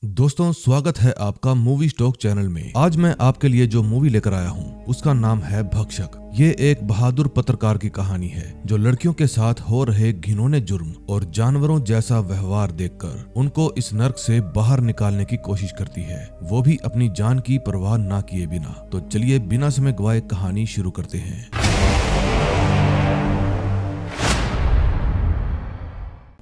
दोस्तों, स्वागत है आपका मूवी स्टॉक चैनल में। आज मैं आपके लिए जो मूवी लेकर आया हूँ उसका नाम है भक्षक। ये एक बहादुर पत्रकार की कहानी है जो लड़कियों के साथ हो रहे घिनौने जुर्म और जानवरों जैसा व्यवहार देखकर उनको इस नर्क से बाहर निकालने की कोशिश करती है, वो भी अपनी जान की परवाह ना किए बिना। तो चलिए बिना समय गवाए कहानी शुरू करते हैं।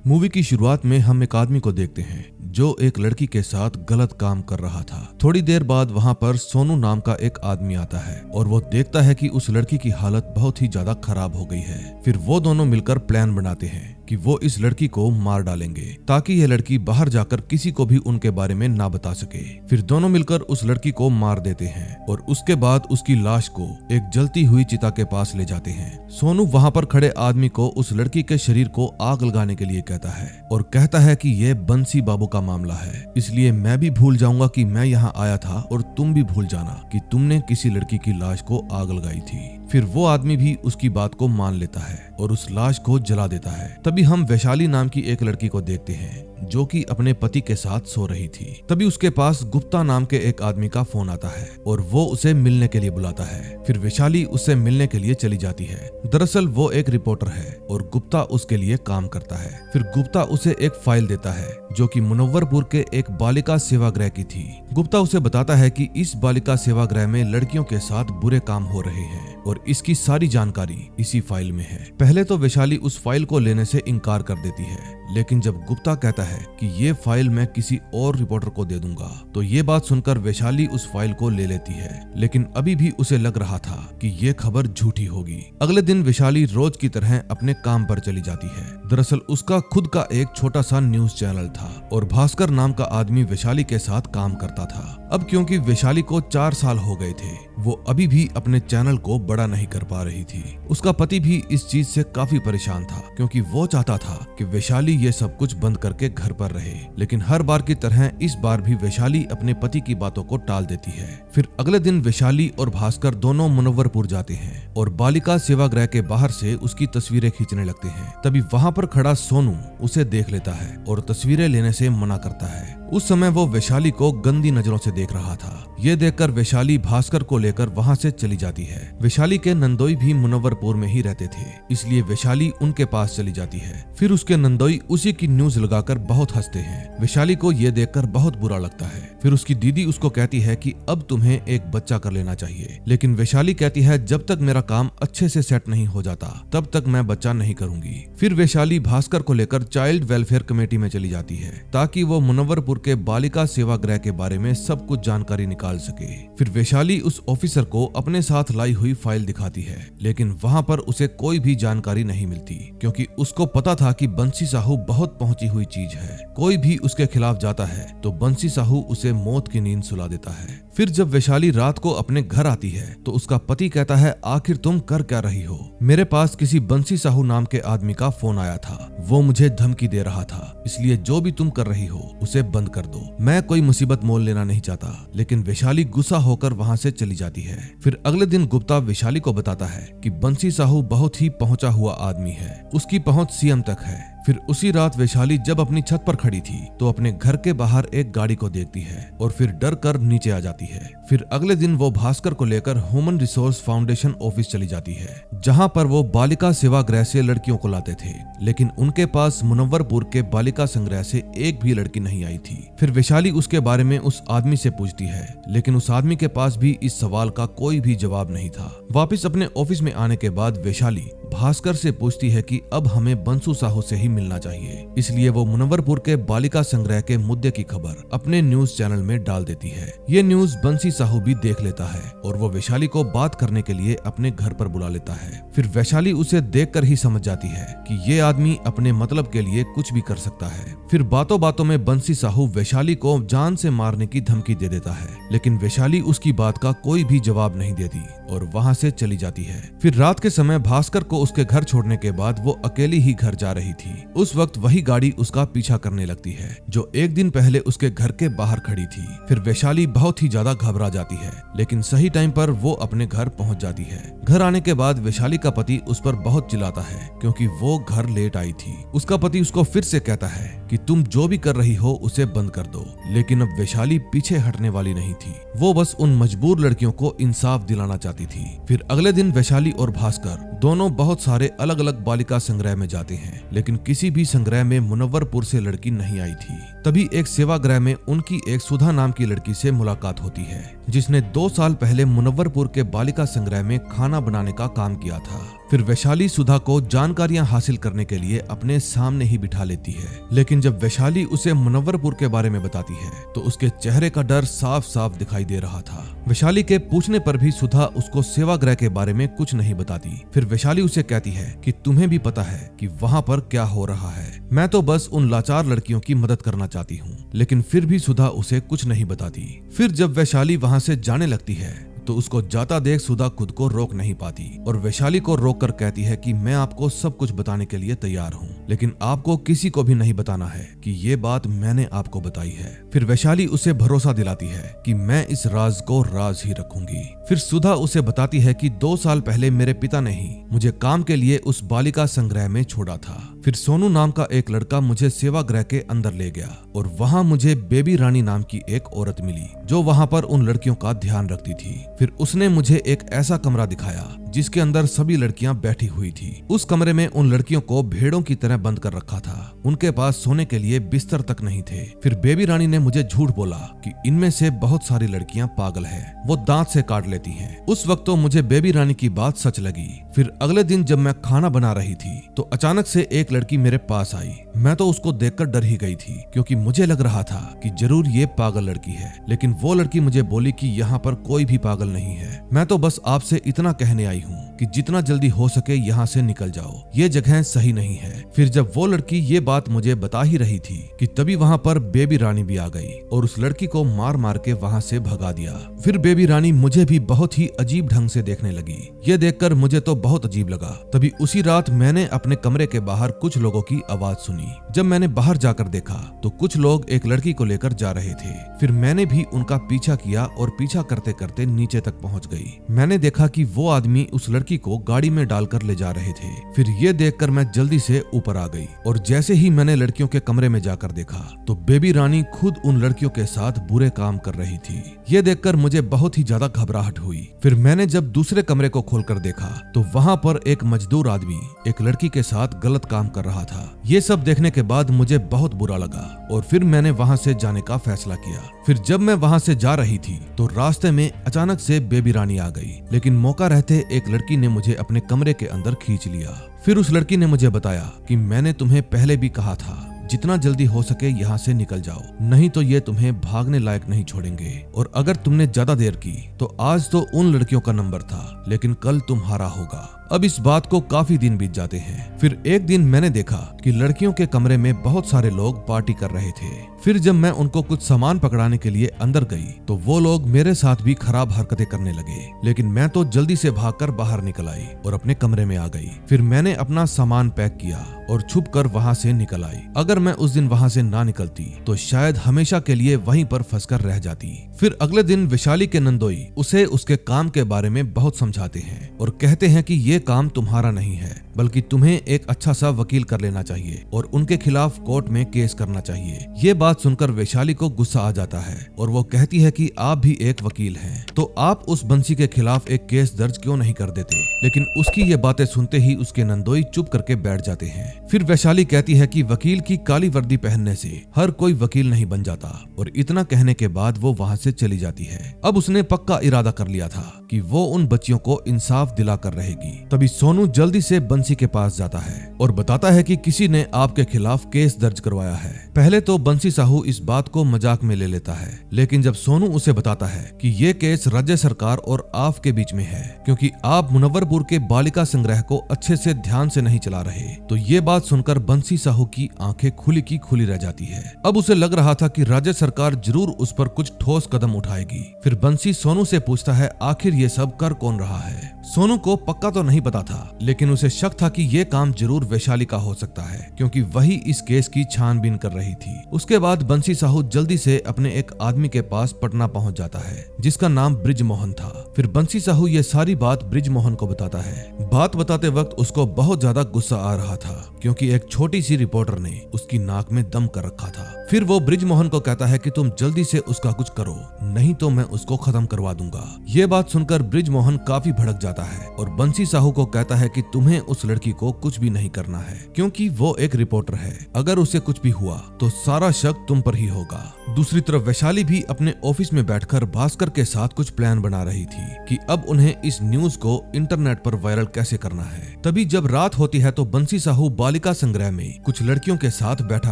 मूवी की शुरुआत में हम एक आदमी को देखते हैं जो एक लड़की के साथ गलत काम कर रहा था। थोड़ी देर बाद वहां पर सोनू नाम का एक आदमी आता है और वो देखता है कि उस लड़की की हालत बहुत ही ज्यादा खराब हो गई है। फिर वो दोनों मिलकर प्लान बनाते हैं कि वो इस लड़की को मार डालेंगे ताकि यह लड़की बाहर जाकर किसी को भी उनके बारे में ना बता सके। फिर दोनों मिलकर उस लड़की को मार देते हैं और उसके बाद उसकी लाश को एक जलती हुई चिता के पास ले जाते हैं। सोनू वहां पर खड़े आदमी को उस लड़की के शरीर को आग लगाने के लिए कहता है और कहता है कि यह बंसी बाबू का मामला है, इसलिए मैं भी भूल जाऊंगा कि मैं यहाँ आया था और तुम भी भूल जाना कि तुमने किसी लड़की की लाश को आग लगाई थी। फिर वो आदमी भी उसकी बात को मान लेता है और उस लाश को जला देता है। तभी हम वैशाली नाम की एक लड़की को देखते हैं जो कि अपने पति के साथ सो रही थी। तभी उसके पास गुप्ता नाम के एक आदमी का फोन आता है और वो उसे मिलने के लिए बुलाता है। फिर वैशाली उससे मिलने के लिए चली जाती है। दरअसल वो एक रिपोर्टर है और गुप्ता उसके लिए काम करता है। फिर गुप्ता उसे एक फाइल देता है जो कि मुनव्वरपुर के एक बालिका सेवागृह की थी। गुप्ता उसे बताता है कि इस बालिका सेवागृह में लड़कियों के साथ बुरे काम हो रहे हैं और इसकी सारी जानकारी इसी फाइल में है। पहले तो वैशाली उस फाइल को लेने से इनकार कर देती है, लेकिन जब गुप्ता कहता है कि ये फाइल मैं किसी और रिपोर्टर को दे दूंगा तो ये बात सुनकर वैशाली उस फाइल को ले लेती है। लेकिन अभी भी उसे लग रहा था कि ये खबर झूठी होगी। अगले दिन वैशाली रोज की तरह अपने काम पर चली जाती है। दरअसल उसका खुद का एक छोटा सा न्यूज चैनल था और भास्कर नाम का आदमी वैशाली के साथ काम करता था। अब क्योंकि वैशाली को 4 साल हो गए थे, वो अभी भी अपने चैनल को बड़ा नहीं कर पा रही थी। उसका पति भी इस चीज से काफी परेशान था क्योंकि वो चाहता था कि वैशाली ये सब कुछ बंद करके घर पर रहे, लेकिन हर बार की तरह इस बार भी वैशाली अपने पति की बातों को टाल देती है। फिर अगले दिन वैशाली और भास्कर दोनों मुनव्वरपुर जाते हैं और बालिका सेवागृह के बाहर से उसकी तस्वीरें खींचने लगते हैं। तभी वहां पर खड़ा सोनू उसे देख लेता है और तस्वीरें लेने से मना करता है। उस समय वो वैशाली को गंदी नजरों से देख रहा था। ये देखकर वैशाली भास्कर को लेकर वहां से चली जाती है। वैशाली के नंदोई भी मुनव्वरपुर में ही रहते थे, इसलिए वैशाली उनके पास चली जाती है। फिर उसके नंदोई उसी की न्यूज लगाकर बहुत हंसते हैं। वैशाली को ये देखकर बहुत बुरा लगता है। फिर उसकी दीदी उसको कहती है कि अब तुम्हें एक बच्चा कर लेना चाहिए, लेकिन वैशाली कहती है जब तक मेरा काम अच्छे से सेट नहीं हो जाता तब तक मैं बच्चा नहीं करूंगी। फिर वैशाली भास्कर को लेकर चाइल्ड वेलफेयर कमेटी में चली जाती है ताकि वो मुनव्वरपुर के बालिका सेवागृह के बारे में सब कुछ जानकारी निकाल सके। फिर वैशाली उस ऑफिसर को अपने साथ लाई हुई फाइल दिखाती है, लेकिन वहां पर उसे कोई भी जानकारी नहीं मिलती क्योंकि उसको पता था कि बंसी साहू बहुत पहुंची हुई चीज है। कोई भी उसके खिलाफ जाता है तो बंसी साहू उसे मौत की नींद सुला देता है। फिर जब वैशाली रात को अपने घर आती है तो उसका पति कहता है आखिर तुम कर क्या रही हो? मेरे पास किसी बंसी साहू नाम के आदमी का फोन आया था, वो मुझे धमकी दे रहा था, इसलिए जो भी तुम कर रही हो उसे बंद कर दो। मैं कोई मुसीबत मोल लेना नहीं चाहता। लेकिन वैशाली गुस्सा होकर वहां से चली जाती है। फिर अगले दिन गुप्ता वैशाली को बताता है कि बंसी साहू बहुत ही पहुंचा हुआ आदमी है, उसकी पहुंच सीएम तक है। फिर उसी रात वैशाली जब अपनी छत पर खड़ी थी तो अपने घर के बाहर एक गाड़ी को देखती है और फिर डर कर नीचे आ जाती है। फिर अगले दिन वो भास्कर को लेकर ह्यूमन रिसोर्स फाउंडेशन ऑफिस चली जाती है, जहां पर वो बालिका सेवागृह से लड़कियों को लाते थे, लेकिन उनके पास मुनव्वरपुर के बालिका संग्रह से एक भी लड़की नहीं आई थी। फिर वैशाली उसके बारे में उस आदमी से पूछती है, लेकिन उस आदमी के पास भी इस सवाल का कोई भी जवाब नहीं था। वापिस अपने ऑफिस में आने के बाद वैशाली भास्कर से पूछती है कि अब हमें बंसू साहू से ही मिलना चाहिए, इसलिए वो मुनव्वरपुर के बालिका संग्रह के मुद्दे की खबर अपने न्यूज चैनल में डाल देती है। ये न्यूज बंसी साहू भी देख लेता है और वो वैशाली को बात करने के लिए अपने घर पर बुला लेता है। फिर वैशाली उसे देखकर ही समझ जाती है कि ये आदमी अपने मतलब के लिए कुछ भी कर सकता है। फिर बातों बातों में बंसी साहू वैशाली को जान से मारने की धमकी दे देता है, लेकिन वैशाली उसकी बात का कोई भी जवाब नहीं देती और वहां से चली जाती है। फिर रात के समय भास्कर को उसके घर छोड़ने के बाद वो अकेली ही घर जा रही थी। उस वक्त वही गाड़ी उसका पीछा करने लगती है जो एक दिन पहले उसके घर के बाहर खड़ी थी। फिर वैशाली बहुत ही ज्यादा ज्यादा घबरा जाती है, लेकिन सही टाइम पर वो अपने घर पहुंच जाती है। घर आने के बाद वैशाली का पति उस पर बहुत चिल्लाता है क्योंकि वो घर लेट आई थी। उसका पति उसको फिर से कहता है कि तुम जो भी कर रही हो उसे बंद कर दो, लेकिन अब वैशाली पीछे हटने वाली नहीं थी। वो बस उन मजबूर लड़कियों को इंसाफ दिलाना चाहती थी। फिर अगले दिन वैशाली और भास्कर दोनों बहुत सारे अलग अलग बालिका संग्रह में जाते हैं, लेकिन किसी भी संग्रह में मुनव्वरपुर से लड़की नहीं आई थी। तभी एक सेवागृह में उनकी एक सुधा नाम की लड़की से मुलाकात होती है, जिसने 2 साल पहले मुनव्वरपुर के बालिका संग्रह में खाना बनाने का काम किया था। फिर वैशाली सुधा को जानकारियां हासिल करने के लिए अपने सामने ही बिठा लेती है, लेकिन जब वैशाली उसे मुनव्वरपुर के बारे में बताती है तो उसके चेहरे का डर साफ साफ दिखाई दे रहा था। वैशाली के पूछने पर भी सुधा उसको सेवागृह के बारे में कुछ नहीं बताती। फिर वैशाली उसे कहती है कि तुम्हें भी पता है कि वहाँ पर क्या हो रहा है, मैं तो बस उन लाचार लड़कियों की मदद करना चाहती हूँ। लेकिन फिर भी सुधा उसे कुछ नहीं बताती। फिर जब वैशाली वहाँ से जाने लगती है तो उसको जाता देख सुधा खुद को रोक नहीं पाती और वैशाली को रोककर कहती है कि मैं आपको सब कुछ बताने के लिए तैयार हूँ, लेकिन आपको किसी को भी नहीं बताना है कि ये बात मैंने आपको बताई है। फिर वैशाली उसे भरोसा दिलाती है कि मैं इस राज को राज ही रखूंगी। फिर सुधा उसे बताती है कि 2 साल पहले मेरे पिता ने ही मुझे काम के लिए उस बालिका संग्रह में छोड़ा था। फिर सोनू नाम का एक लड़का मुझे सेवागृह के अंदर ले गया और वहाँ मुझे बेबी रानी नाम की एक औरत मिली जो वहाँ पर उन लड़कियों का ध्यान रखती थी। फिर उसने मुझे एक ऐसा कमरा दिखाया जिसके अंदर सभी लड़कियां बैठी हुई थी। उस कमरे में उन लड़कियों को भेड़ों की तरह बंद कर रखा था। उनके पास सोने के लिए बिस्तर तक नहीं थे। फिर बेबी रानी ने मुझे झूठ बोला कि इनमें से बहुत सारी लड़कियां पागल हैं, वो दांत से काट लेती हैं। उस वक्त तो मुझे बेबी रानी की बात सच लगी। फिर अगले दिन जब मैं खाना बना रही थी तो अचानक से एक लड़की मेरे पास आई। मैं तो उसको देखकर डर ही गई थी क्योंकि मुझे लग रहा था कि जरूर ये पागल लड़की है, लेकिन वो लड़की मुझे बोली कि यहाँ पर कोई भी पागल नहीं है, मैं तो बस आपसे इतना कहने आई हूँ कि जितना जल्दी हो सके यहाँ से निकल जाओ, ये जगह सही नहीं है। फिर जब वो लड़की ये बात मुझे बता ही रही थी कि तभी वहाँ पर बेबी रानी भी आ गई और उस लड़की को मार मार के वहाँ से भगा दिया। फिर बेबी रानी मुझे भी बहुत ही अजीब ढंग से देखने लगी। ये देखकर मुझे तो बहुत अजीब लगा। तभी उसी रात मैंने अपने कमरे के बाहर कुछ लोगों की आवाज सुनी। जब मैंने बाहर जाकर देखा तो कुछ लोग एक लड़की को लेकर जा रहे थे। फिर मैंने भी उनका पीछा किया और पीछा करते करते नीचे तक पहुंच गई। मैंने देखा कि वो आदमी उस लड़की को गाड़ी में डालकर ले जा रहे थे। फिर ये देखकर मैं जल्दी से ऊपर आ गई और जैसे ही मैंने लड़कियों के कमरे में जाकर देखा तो बेबी रानी खुद उन लड़कियों के साथ बुरे काम कर रही थी। ये देखकर मुझे बहुत ही ज्यादा घबराहट हुई। फिर मैंने जब दूसरे कमरे को खोलकर देखा तो वहाँ पर एक मजदूर आदमी एक लड़की के साथ गलत काम कर रहा था। ये सब देखने के बाद मुझे बहुत बुरा लगा और फिर मैंने वहाँ से जाने का फैसला किया। फिर जब मैं वहाँ से जा रही थी तो रास्ते में अचानक से बेबी रानी आ गई, लेकिन मौका रहते एक लड़की ने मुझे अपने कमरे के अंदर खींच लिया। फिर उस लड़की ने मुझे बताया कि मैंने तुम्हें पहले भी कहा था जितना जल्दी हो सके यहाँ से निकल जाओ, नहीं तो ये तुम्हें भागने लायक नहीं छोड़ेंगे, और अगर तुमने ज्यादा देर की तो आज तो उन लड़कियों का नंबर था लेकिन कल तुम्हारा होगा। अब इस बात को काफी दिन बीत जाते हैं। फिर एक दिन मैंने देखा कि लड़कियों के कमरे में बहुत सारे लोग पार्टी कर रहे थे। फिर जब मैं उनको कुछ सामान पकड़ाने के लिए अंदर गई तो वो लोग मेरे साथ भी खराब हरकतें करने लगे, लेकिन मैं तो जल्दी से भागकर बाहर निकल आई और अपने कमरे में आ गई। फिर मैंने अपना सामान पैक किया और छुप कर वहाँ से निकल आई। अगर मैं उस दिन वहाँ से ना निकलती तो शायद हमेशा के लिए वहीं पर फंसकर रह जाती। फिर अगले दिन वैशाली के नंदोई उसे उसके काम के बारे में बहुत समझाते हैं और कहते हैं कि ये काम तुम्हारा नहीं है, बल्कि तुम्हें एक अच्छा सा वकील कर लेना चाहिए और उनके खिलाफ कोर्ट में केस करना चाहिए। ये बात सुनकर वैशाली को गुस्सा आ जाता है और वो कहती है कि आप भी एक वकील हैं, तो आप उस बंसी के खिलाफ एक केस दर्ज क्यों नहीं कर देते। लेकिन उसकी ये बातें सुनते ही उसके नंदोई चुप करके बैठ जाते हैं। फिर वैशाली कहती है कि वकील की काली वर्दी पहनने से हर कोई वकील नहीं बन जाता, और इतना कहने के बाद वो वहाँ से चली जाती है। अब उसने पक्का इरादा कर लिया था कि वो उन बच्चियों को इंसाफ दिला कर रहेगी। तभी सोनू जल्दी से बंसी के पास जाता है और बताता है कि किसी ने आपके खिलाफ केस दर्ज करवाया है। पहले तो बंसी साहू इस बात को मजाक में ले लेता है, लेकिन जब सोनू उसे बताता है कि ये केस राज्य सरकार और आप के बीच में है क्योंकि आप मुनव्वरपुर के बालिका संग्रह को अच्छे से ध्यान से नहीं चला रहे, तो ये बात सुनकर बंसी साहू की आंखें खुली की खुली रह जाती है। अब उसे लग रहा था कि राज्य सरकार जरूर उस पर कुछ ठोस कदम उठाएगी। फिर बंसी सोनू से पूछता है आखिर ये सब कर कौन रहा है। सोनू को पक्का तो नहीं पता था, लेकिन उसे शक था कि ये काम जरूर वैशाली का हो सकता है, क्योंकि वही इस केस की छानबीन कर रही थी। उसके बाद बंसी साहू जल्दी से अपने एक आदमी के पास पटना पहुंच जाता है, जिसका नाम ब्रिजमोहन था। फिर बंसी साहू ये सारी बात ब्रिजमोहन को बताता है। बात बताते वक्त उसको बहुत ज्यादा गुस्सा आ रहा था, क्योंकि एक छोटी सी रिपोर्टर ने उसकी नाक में दम कर रखा था। फिर वो ब्रिजमोहन को कहता है कि तुम जल्दी से उसका कुछ करो, नहीं तो मैं उसको खत्म करवा दूंगा। ये बात सुनकर ब्रिजमोहन काफी भड़क जाता है और बंसी साहू को कहता है कि तुम्हें उस लड़की को कुछ भी नहीं करना है, क्योंकि वो एक रिपोर्टर है। अगर उसे कुछ भी हुआ तो सारा शक तुम पर ही होगा। दूसरी तरफ वैशाली भी अपने ऑफिस में बैठकर भास्कर के साथ कुछ प्लान बना रही थी कि अब उन्हें इस न्यूज को इंटरनेट पर वायरल कैसे करना है। तभी जब रात होती है तो बंसी साहू बालिका संग्रह में कुछ लड़कियों के साथ बैठा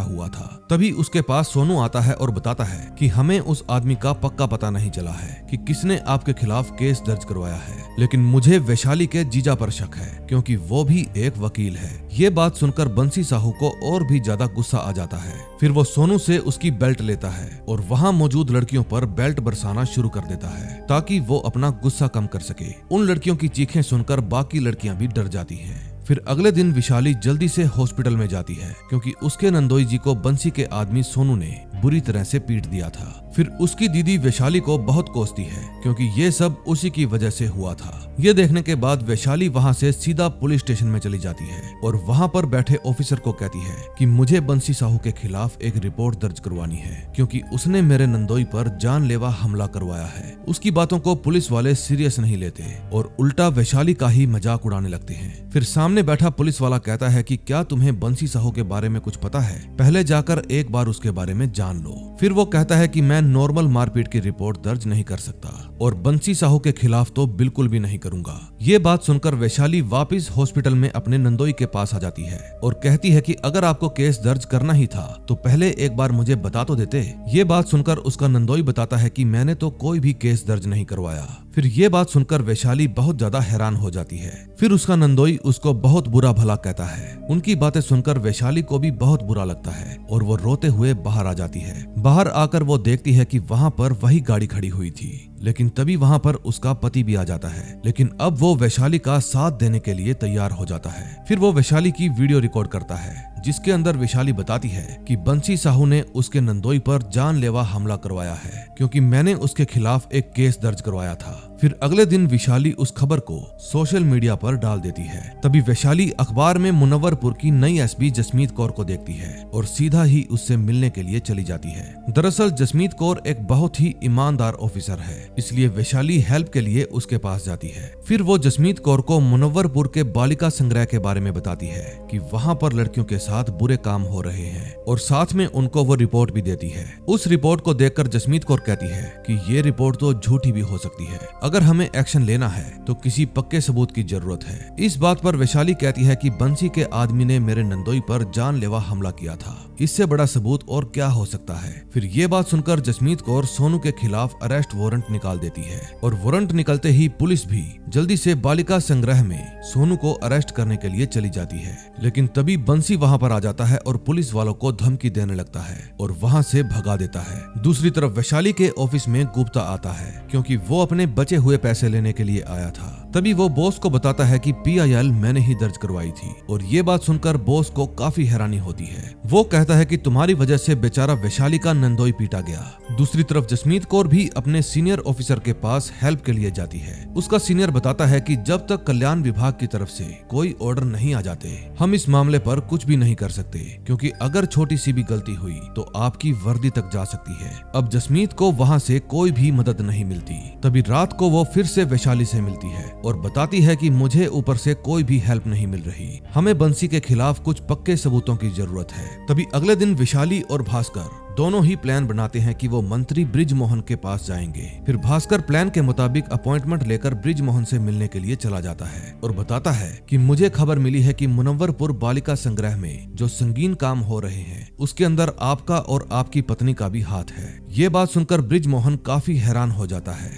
हुआ था। तभी उसके पास सोनू आता है और बताता है कि हमें उस आदमी का पक्का पता नहीं चला है कि किसने आपके खिलाफ केस दर्ज करवाया है, लेकिन मुझे वैशाली के जीजा पर शक है, क्योंकि वो भी एक वकील है। ये बात सुनकर बंसी साहू को और भी ज्यादा गुस्सा आ जाता है। फिर वो सोनू से उसकी बेल्ट लेता है और वहाँ मौजूद लड़कियों पर बेल्ट बरसाना शुरू कर देता है, ताकि वो अपना गुस्सा कम कर सके। उन लड़कियों की चीखें सुनकर बाकी लड़कियां भी डर जाती हैं। फिर अगले दिन विशाली जल्दी से हॉस्पिटल में जाती है, क्योंकि उसके नंदोई जी को बंसी के आदमी सोनू ने बुरी तरह से पीट दिया था। फिर उसकी दीदी वैशाली को बहुत कोसती है, क्योंकि ये सब उसी की वजह से हुआ था। ये देखने के बाद वैशाली वहाँ से सीधा पुलिस स्टेशन में चली जाती है और वहाँ पर बैठे ऑफिसर को कहती है कि मुझे बंसी साहू के खिलाफ एक रिपोर्ट दर्ज करवानी है, क्योंकि उसने मेरे नंदोई पर जानलेवा हमला करवाया है। उसकी बातों को पुलिस वाले सीरियस नहीं लेते और उल्टा वैशाली का ही मजाक उड़ाने लगते हैं। फिर सामने बैठा पुलिस वाला कहता है कि क्या तुम्हें बंसी साहू के बारे में कुछ पता है? पहले जाकर एक बार उसके बारे में जान लो। फिर वो कहता है कि मैं नॉर्मल मारपीट की रिपोर्ट दर्ज नहीं कर सकता और बंसी साहू के खिलाफ तो बिल्कुल भी नहीं करूंगा। ये बात सुनकर वैशाली वापस हॉस्पिटल में अपने नंदोई के पास आ जाती है और कहती है कि अगर आपको केस दर्ज करना ही था तो पहले एक बार मुझे बता तो देते। ये बात सुनकर उसका नंदोई बताता है कि मैंने तो कोई भी केस दर्ज नहीं करवाया। फिर ये बात सुनकर वैशाली बहुत ज्यादा हैरान हो जाती है। फिर उसका नंदोई उसको बहुत बुरा भला कहता है। उनकी बातें सुनकर वैशाली को भी बहुत बुरा लगता है और वो रोते हुए बाहर आ जाती है। बाहर आकर वो देखती है कि वहाँ पर वही गाड़ी खड़ी हुई थी, लेकिन तभी वहाँ पर उसका पति भी आ जाता है। लेकिन अब वो वैशाली का साथ देने के लिए तैयार हो जाता है। फिर वो वैशाली की वीडियो रिकॉर्ड करता है, जिसके अंदर वैशाली बताती है कि बंसी साहू ने उसके नंदोई पर जानलेवा हमला करवाया है, क्योंकि मैंने उसके खिलाफ एक केस दर्ज करवाया था। फिर अगले दिन वैशाली उस खबर को सोशल मीडिया पर डाल देती है। तभी वैशाली अखबार में मुनव्वरपुर की नई एसपी जसमीत कौर को देखती है और सीधा ही उससे मिलने के लिए चली जाती है। दरअसल जसमीत कौर एक बहुत ही ईमानदार ऑफिसर है, इसलिए वैशाली हेल्प के लिए उसके पास जाती है। फिर वो जसमीत कौर को मुनव्वरपुर के बालिका संग्रह के बारे में बताती है कि वहाँ पर लड़कियों के साथ बुरे काम हो रहे हैं और साथ में उनको वो रिपोर्ट भी देती है। उस रिपोर्ट को देखकर जसमीत कौर कहती है कि ये रिपोर्ट तो झूठी भी हो सकती है। अगर हमें एक्शन लेना है तो किसी पक्के सबूत की जरूरत है। इस बात पर वैशाली कहती है कि बंसी के आदमी ने मेरे नंदोई पर जानलेवा हमला किया था, इससे बड़ा सबूत और क्या हो सकता है। फिर ये बात सुनकर जसमीत कौर सोनू के खिलाफ अरेस्ट वारंट निकाल देती है और वारंट निकलते ही पुलिस भी जल्दी से बालिका संग्रह में सोनू को अरेस्ट करने के लिए चली जाती है। लेकिन तभी बंसी वहाँ पर आ जाता है और पुलिस वालों को धमकी देने लगता है और वहाँ से भगा देता है। दूसरी तरफ वैशाली के ऑफिस में गुप्ता आता है, क्योंकि वो अपने बचे हुए पैसे लेने के लिए आया था। तभी वो बॉस को बताता है कि PIL मैंने ही दर्ज करवाई थी और ये बात सुनकर बॉस को काफी हैरानी होती है। वो कहता है कि तुम्हारी वजह से बेचारा वैशाली का नंदोई पीटा गया। दूसरी तरफ जसमीत कौर भी अपने सीनियर ऑफिसर के पास हेल्प के लिए जाती है। उसका सीनियर बताता है कि जब तक कल्याण विभाग की तरफ से कोई ऑर्डर नहीं आ जाते हम इस मामले पर कुछ भी नहीं कर सकते, क्योंकि अगर छोटी सी भी गलती हुई तो आपकी वर्दी तक जा सकती है। अब जसमीत को वहाँ से कोई भी मदद नहीं मिलती। तभी रात को वो फिर से वैशाली से मिलती है और बताती है कि मुझे ऊपर से कोई भी हेल्प नहीं मिल रही, हमें बंसी के खिलाफ कुछ पक्के सबूतों की जरूरत है। तभी अगले दिन वैशाली और भास्कर दोनों ही प्लान बनाते हैं कि वो मंत्री ब्रिजमोहन के पास जाएंगे। फिर भास्कर प्लान के मुताबिक अपॉइंटमेंट लेकर ब्रिजमोहन से मिलने के लिए चला जाता है और बताता है कि मुझे खबर मिली है कि मुनव्वरपुर बालिका संग्रह में जो संगीन काम हो रहे हैं उसके अंदर आपका और आपकी पत्नी का भी हाथ है। ये बात सुनकर ब्रिजमोहन काफी हैरान हो जाता है।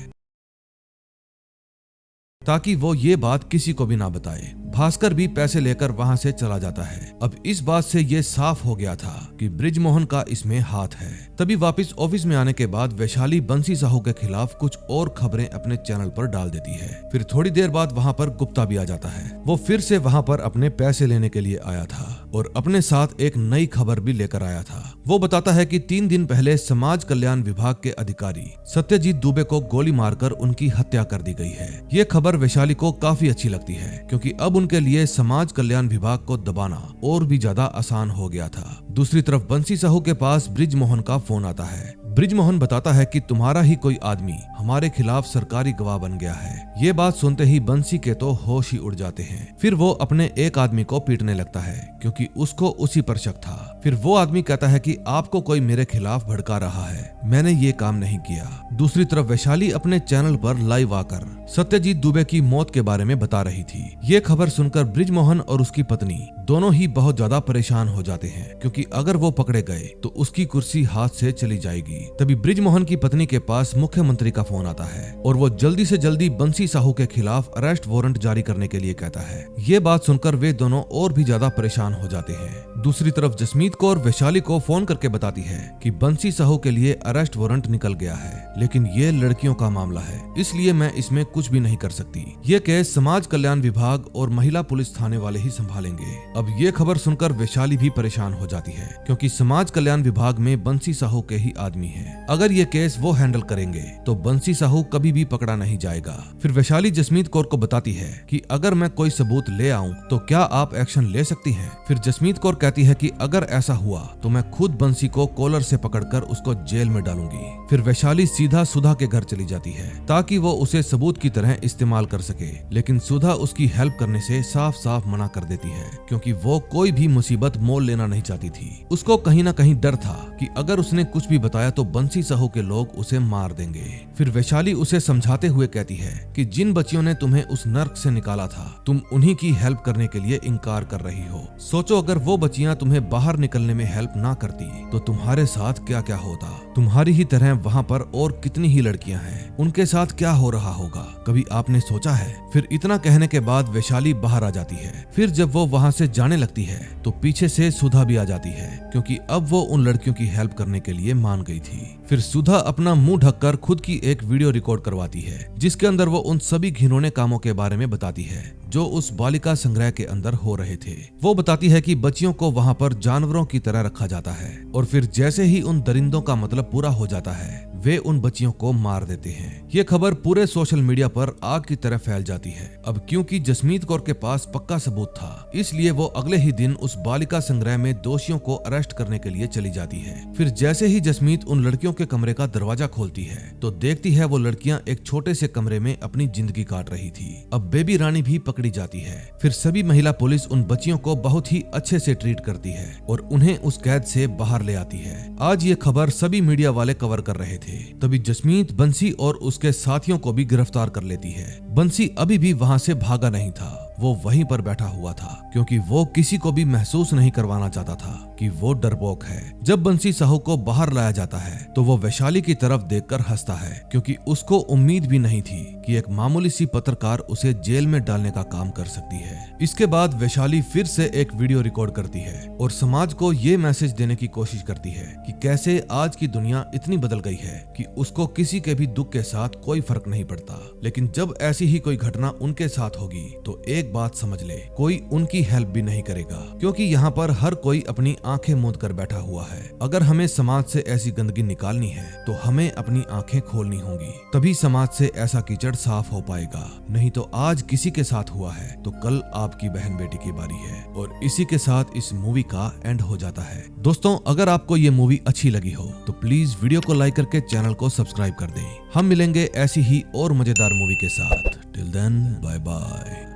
ताकि वो ये बात किसी को भी ना बताए। भास्कर भी पैसे लेकर वहां से चला जाता है। अब इस बात से ये साफ हो गया था कि बृजमोहन का इसमें हाथ है। तभी वापस ऑफिस में आने के बाद वैशाली बंसी साहू के खिलाफ कुछ और खबरें अपने चैनल पर डाल देती है। फिर थोड़ी देर बाद वहां पर गुप्ता भी आ जाता है। वो फिर से वहां पर अपने पैसे लेने के लिए आया था और अपने साथ एक नई खबर भी लेकर आया था। वो बताता है कि 3 दिन पहले समाज कल्याण विभाग के अधिकारी सत्यजीत दुबे को गोली मारकर उनकी हत्या कर दी गई है। ये खबर वैशाली को काफी अच्छी लगती है, क्योंकि अब उनके लिए समाज कल्याण विभाग को दबाना और भी ज्यादा आसान हो गया था। दूसरी तरफ बंसी साहू के पास बृजमोहन का फोन आता है। बृजमोहन बताता है कि तुम्हारा ही कोई आदमी हमारे खिलाफ सरकारी गवाह बन गया है। ये बात सुनते ही बंसी के तो होश ही उड़ जाते हैं। फिर वो अपने एक आदमी को पीटने लगता है, क्योंकि उसको उसी पर शक था। फिर वो आदमी कहता है कि आपको कोई मेरे खिलाफ भड़का रहा है, मैंने ये काम नहीं किया। दूसरी तरफ वैशाली अपने चैनल पर लाइव आकर सत्यजीत दुबे की मौत के बारे में बता रही थी। ये खबर सुनकर बृजमोहन और उसकी पत्नी दोनों ही बहुत ज्यादा परेशान हो जाते हैं, क्योंकि अगर वो पकड़े गए तो उसकी कुर्सी हाथ से चली जाएगी। तभी बृजमोहन की पत्नी के पास मुख्यमंत्री का फोन आता है और वो जल्दी से जल्दी बंसी साहू के खिलाफ अरेस्ट वारंट जारी करने के लिए कहता है। ये बात सुनकर वे दोनों और भी ज्यादा परेशान हो जाते हैं। दूसरी तरफ जसमीत कौर वैशाली को फोन करके बताती है कि बंसी साहू के लिए अरेस्ट वारंट निकल गया है, लेकिन ये लड़कियों का मामला है, इसलिए मैं इसमें कुछ भी नहीं कर सकती। ये केस समाज कल्याण विभाग और महिला पुलिस थाने वाले ही संभालेंगे। अब ये खबर सुनकर वैशाली भी परेशान हो जाती है, क्योंकि समाज कल्याण विभाग में बंसी साहू के ही आदमी हैं। अगर ये केस वो हैंडल करेंगे तो बंसी साहू कभी भी पकड़ा नहीं जाएगा। फिर वैशाली जसमीत कौर को बताती है कि अगर मैं कोई सबूत ले आऊं तो क्या आप एक्शन ले सकती हैं? फिर जसमीत कौर कहती है कि अगर ऐसा हुआ तो मैं खुद बंसी को कॉलर से पकड़कर उसको जेल में डालूंगी। फिर वैशाली सीधा सुधा के घर चली जाती है ताकि वो उसे सबूत की तरह इस्तेमाल कर सके, लेकिन सुधा उसकी हेल्प करने से साफ साफ मना कर देती है, क्योंकि वो कोई भी मुसीबत मोल लेना नहीं चाहती थी। उसको कहीं ना कहीं डर था कि अगर उसने कुछ भी बताया तो बंसी साहू के लोग उसे मार देंगे। फिर वैशाली उसे समझाते हुए कहती है कि जिन बच्चियों ने तुम्हें उस नर्क से निकाला था, तुम उन्हीं की हेल्प करने के लिए इनकार कर रही हो। सोचो अगर वो बच्चियां तुम्हें बाहर निकलने में हेल्प ना करती तो तुम्हारे साथ क्या क्या होता। तुम्हारी ही तरह वहाँ पर और कितनी ही लड़कियां हैं, उनके साथ क्या हो रहा होगा, कभी आपने सोचा है? फिर इतना कहने के बाद वैशाली बाहर आ जाती है। फिर जब वो वहाँ से जाने लगती है तो पीछे से सुधा भी आ जाती है, क्योंकि अब वो उन लड़कियों की हेल्प करने के लिए मान गई थी। फिर सुधा अपना मुंह ढककर खुद की एक वीडियो रिकॉर्ड करवाती है, जिसके अंदर वो उन सभी घिनौने कामों के बारे में बताती है जो उस बालिका संग्रह के अंदर हो रहे थे। वो बताती है कि बच्चियों को वहाँ पर जानवरों की तरह रखा जाता है और फिर जैसे ही उन दरिंदों का मतलब पूरा हो जाता है वे उन बच्चियों को मार देते हैं। ये खबर पूरे सोशल मीडिया पर आग की तरह फैल जाती है। अब क्योंकि जसमीत कौर के पास पक्का सबूत था, इसलिए वो अगले ही दिन उस बालिका संग्रह में दोषियों को अरेस्ट करने के लिए चली जाती है। फिर जैसे ही जसमीत उन लड़कियों के कमरे का दरवाजा खोलती है तो देखती है वो लड़कियां एक छोटे से कमरे में अपनी जिंदगी काट रही थी। अब बेबी रानी भी पकड़ी जाती है। फिर सभी महिला पुलिस उन बच्चियों को बहुत ही अच्छे से ट्रीट करती है और उन्हें उस कैद से बाहर ले आती है। आज ये खबर सभी मीडिया वाले कवर कर रहे थे। तभी जसमीत बंसी और उसके साथियों को भी गिरफ्तार कर लेती है। बंसी अभी भी वहाँ से भागा नहीं था, वो वहीं पर बैठा हुआ था, क्योंकि वो किसी को भी महसूस नहीं करवाना चाहता था कि वो डरपोक है। जब बंसी साहू को बाहर लाया जाता है तो वो वैशाली की तरफ देखकर हंसता है, क्योंकि उसको उम्मीद भी नहीं थी कि एक मामूली सी पत्रकार उसे जेल में डालने का काम कर सकती है। इसके बाद वैशाली फिर से एक वीडियो रिकॉर्ड करती है और समाज को ये मैसेज देने की कोशिश करती है कि कैसे आज की दुनिया इतनी बदल गई है कि उसको किसी के भी दुख के साथ कोई फर्क नहीं पड़ता, लेकिन जब ऐसी ही कोई घटना उनके साथ होगी तो एक बात समझ ले, कोई उनकी हेल्प भी नहीं करेगा, क्योंकि यहाँ पर हर कोई अपनी आंखें मूंद कर बैठा हुआ है। अगर हमें समाज से ऐसी गंदगी निकालनी है तो हमें अपनी आंखें खोलनी होंगी, तभी समाज से ऐसा कीचड़ साफ हो पाएगा। नहीं तो आज किसी के साथ हुआ है तो कल आपकी बहन बेटी की बारी है। और इसी के साथ इस मूवी का एंड हो जाता है। दोस्तों, अगर आपको ये मूवी अच्छी लगी हो तो प्लीज वीडियो को लाइक करके चैनल को सब्सक्राइब कर दें। हम मिलेंगे ऐसी ही और मजेदार मूवी के साथ। Till then, bye bye.